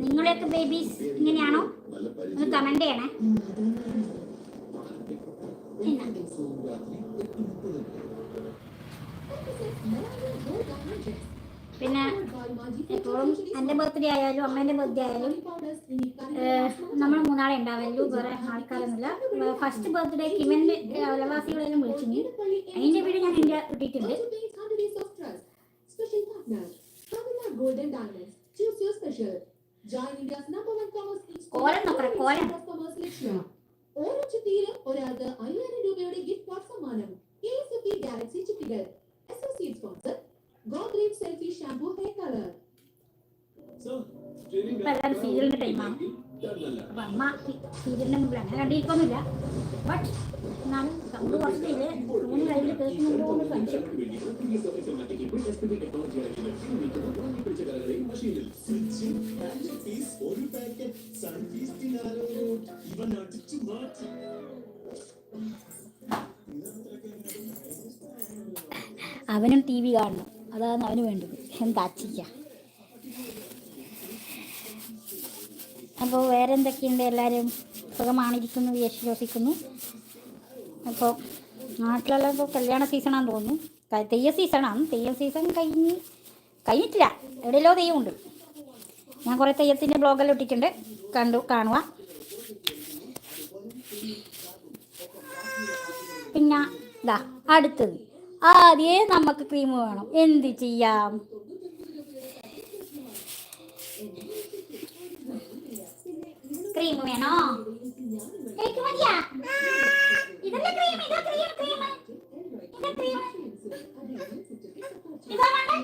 നിങ്ങളെയൊക്കെ ബേബീസ് ഇങ്ങനെയാണോ? ഒന്ന് കമന്റ് ചെയ്യണേ. പിന്നെ എപ്പോഴും എൻ്റെ ബർത്ത്ഡേ ആയാലും അമ്മേൻ്റെ ബർത്ത്ഡേ ആയാലും നമ്മൾ മൂന്നാളെ ഉണ്ടാവല്ലോ, വേറെ ആൾക്കാരൊന്നുമില്ല. ഫസ്റ്റ് ബർത്ത്ഡേക്ക് ഇവൻ്റെ അയൽവാസികളെല്ലാം വിളിച്ചിന്. അതിൻ്റെ വീട് ഞാൻ എൻ്റെ ഇട്ടിട്ടുണ്ട്. കോലം നോക്കണം, കോലം. ഓരോ ചിട്ടിയിലും ഒരാൾക്ക് 5000 രൂപയുടെ ഗിഫ്റ്റ് കാർഡ് സമ്മാനം. KSFE ഗാലക്സി ചിട്ടികൾ. Associate sponsor Godrej selfie shampoo hair colour. ഇപ്പം എല്ലാവരും സീരിയലിൻ്റെ ടൈമാണ്. അപ്പം അമ്മ സീരിയലിൻ്റെ മുമ്പിൽ അങ്ങനെ കണ്ടിരിക്കൊന്നുമില്ല. ബട്ട് എന്നാലും നമ്മൾ കുറച്ചില്ലേ മൂന്ന് കയ്യിൽ കേൾക്കുന്നുണ്ടോ എന്ന് സംശയം. അവനും TV കാണണം, അതാണ് അവന് വേണ്ടത്. എന്താ ചെയ്യാ? അപ്പോൾ വേറെ എന്തൊക്കെയുണ്ട്? എല്ലാവരും സുഖമാണിരിക്കുന്നു, വിശ്വസിക്കുന്നു. അപ്പോൾ നാട്ടിലെല്ലാം ഇപ്പോൾ കല്യാണ സീസണാന്ന് തോന്നുന്നു. തെയ്യ സീസണാണ്. തെയ്യം സീസൺ കഴിഞ്ഞിട്ടില്ല. എവിടെയല്ലോ തെയ്യമുണ്ട്. ഞാൻ കുറേ തെയ്യത്തിൻ്റെ ബ്ലോഗെല്ലാം ഇട്ടിട്ടുണ്ട്, കാണുക. പിന്നെ ഇതാ അടുത്തത്, ആദ്യം നമുക്ക് ക്രീം വേണം. എന്ത് ചെയ്യാം? ക്രീം വേണോ? കേക്ക് മതിയാ? ഇതല്ലേ ക്രീം, ഇതാ ക്രീം, ക്രീം, ഇതാ ക്രീം, ഇതാ വേണ്ടേ?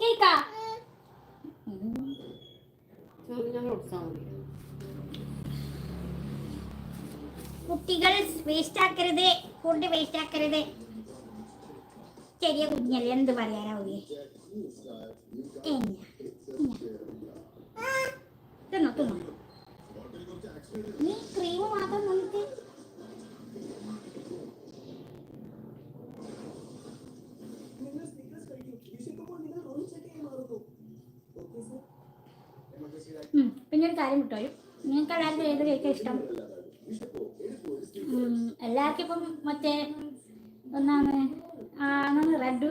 കേക്കാ? കുട്ടികൾ വേസ്റ്റ് ആക്കരുത്, ഫുഡ് വേസ്റ്റ് ആക്കരുത്. ചെറിയ കുഞ്ഞല്ലേ, എന്ത് പറയാനാവൂലേ? തിന്നോ തിന്നോ. നീ ക്രീം മാത്രം നിന്നിട്ട് പിന്നെ ഒരു കാര്യം വിട്ടോയും. നിങ്ങൾക്ക് എല്ലാവർക്കും ഏത് കേൾക്കാൻ ഇഷ്ടം? എല്ലാവർക്കും ഇപ്പം മറ്റേ ഒന്നാണ് അങ്ങനെ റെഡ്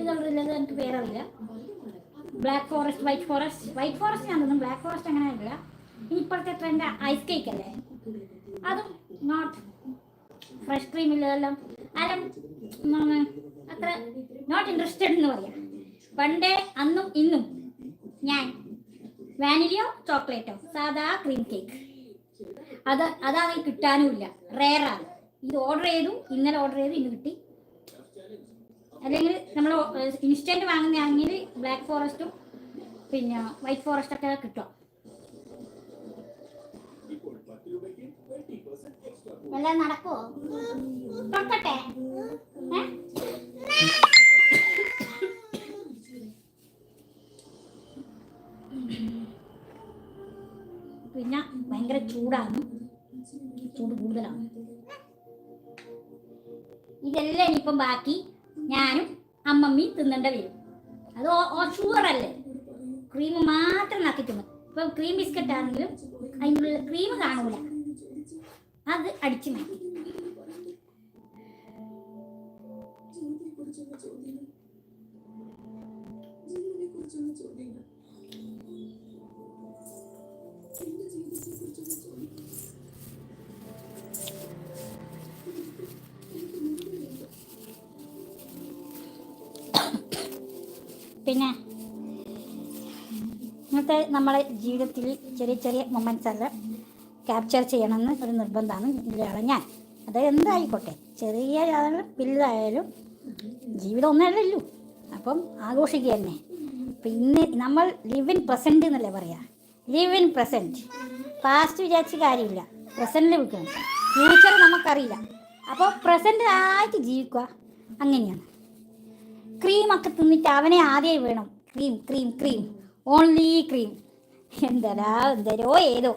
കളറില്ലത് എനിക്ക് പേരറിയില്ല. ബ്ലാക്ക് ഫോറസ്റ്റ്, വൈറ്റ് ഫോറസ്റ്റ് ഞാൻ തോന്നുന്നു. ബ്ലാക്ക് ഫോറസ്റ്റ് അങ്ങനെ ആയിട്ടില്ല. ഇപ്പോഴത്തെ ട്രെൻഡ് ഐസ് കേക്ക് അല്ലേ, അതും നോട്ട് ഫ്രഷ് ക്രീമില്ലെല്ലാം ആരും അത്ര നോട്ട് ഇൻട്രസ്റ്റഡ് എന്ന് പറയാം. പണ്ടേ അന്നും ഇന്നും ഞാൻ വാനിലയോ ചോക്ലേറ്റോ സാധാ ക്രീം കേക്ക് അതാണെങ്കിൽ കിട്ടാനുമില്ല, റെയറാണ്. ഇത് ഓർഡർ ചെയ്തു, ഇന്നലെ ഓർഡർ ചെയ്തു, ഇന്ന് കിട്ടി. അല്ലെങ്കിൽ നമ്മൾ ഇൻസ്റ്റൻറ്റ് വാങ്ങുന്നതാണെങ്കിൽ ബ്ലാക്ക് ഫോറസ്റ്റും പിന്നെ വൈറ്റ് ഫോറസ്റ്റൊക്കെ കിട്ടും. എല്ലാം നടക്കുമോ? തുറക്കട്ടെ? പിന്നെ ഭയങ്കര ചൂടാണ്, ചൂട് കൂടുതലാണ്. ഇതെല്ലാം ഇനിയിപ്പം ബാക്കി ഞാനും അമ്മമ്മയും തിന്നേണ്ട വരും. അത് ഷുഗറല്ലേ, ക്രീം മാത്രം നാക്കി തിന്നും. ഇപ്പം ക്രീം ബിസ്ക്കറ്റ് ആണെങ്കിലും അതിനുള്ള ക്രീം കാണൂല, അത് അടിച്ചു മാറ്റി. പിന്നെ ഇന്നത്തെ നമ്മളെ ജീവിതത്തിൽ ചെറിയ ചെറിയ മൊമെൻറ്റ്സ് എല്ലാം ക്യാപ്ചർ ചെയ്യണമെന്ന് ഒരു നിർബന്ധമാണ് ഇതിലാണ് ഞാൻ. അത് എന്തായിക്കോട്ടെ, ചെറിയ വലുതായാലും ജീവിതം ഒന്നല്ലല്ലോ, അപ്പം ആഘോഷിക്കുക തന്നെ. പിന്നെ നമ്മൾ ലിവ് ഇൻ പ്രസൻറ്റ് എന്നല്ലേ പറയാ, ലിവ് ഇൻ പ്രസൻറ്റ്. പാസ്റ്റ് വിചാരിച്ച കാര്യമില്ല, പ്രസൻറ്റിൽ വിൽക്കണം. ഫ്യൂച്ചർ നമുക്കറിയില്ല, അപ്പോൾ പ്രസൻറ്റ് ആയിട്ട് ജീവിക്കുക. അങ്ങനെയാണ്. ക്രീമൊക്കെ തിന്നിട്ട് അവനെ ആദ്യമായി വേണം cream cream cream, only cream. എന്തരോ ഏതോ